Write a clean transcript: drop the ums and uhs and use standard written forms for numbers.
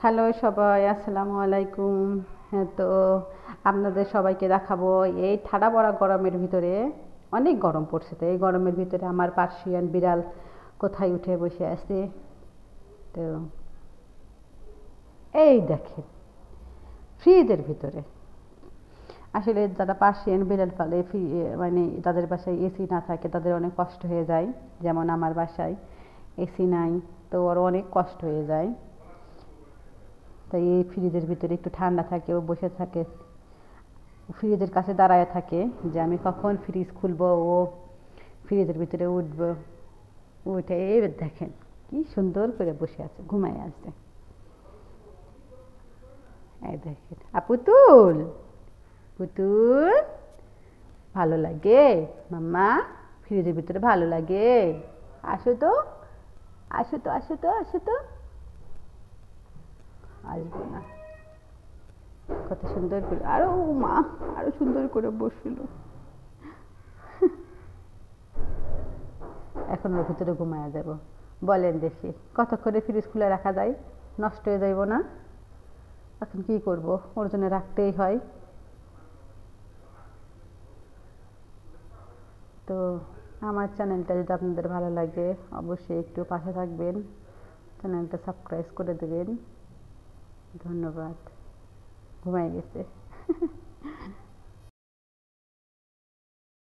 Hello সবাই, আসসালামু আলাইকুম। হ্যাঁ, তো আপনাদের সবাইকে দেখাবো এই ঠাডা পড়া গরমের ভিতরে। অনেক গরম পড়ছে, তো এই গরমের ভিতরে আমার পার্সিয়ান বিড়াল কোথায় উঠে বসে আছে। তো এই দেখেন, ফ্রিজের ভিতরে। আসলে যারা পার্সিয়ান বিড়াল পালে মানে তাদের বাসায় এসি না থাকে তাদের অনেক কষ্ট হয়ে যায়। যেমন আমার বাসায় এসি নাই, তো ওর অনেক কষ্ট হয়ে যায়। তাই এই ফ্রিজের ভিতরে একটু ঠান্ডা থাকে, ও বসে থাকে, ফ্রিজের কাছে দাঁড়ায় থাকে যে আমি কখন ফ্রিজ খুলবো, ও ফ্রিজের ভিতরে উঠবো। উঠে এই দেখেন কি সুন্দর করে বসে আছে, ঘুমায় আছে। এই দেখেন, পুতুল, পুতুল ভালো লাগে মাম্মা? ফ্রিজের ভিতরে ভালো লাগে? আসো তো, আসো তো, আসো তো, আসো তো। আসবো না, কত সুন্দর করে আরো, মা আরো সুন্দর করে বসলো। এখন ওর ভিতরে ঘুমায়া যাব। বলেন দেখি কতক্ষণে ফ্রিজ খুলে রাখা যায়? নষ্ট হয়ে যাইব না? এখন কি করব, ওর জন্য রাখতেই হয়। তো আমার চ্যানেলটা যদি আপনাদের ভালো লাগে অবশ্যই একটু পাশে থাকবেন, চ্যানেলটা সাবস্ক্রাইব করে দেবেন। ধন্যবাদ। ঘুমাই গেছে।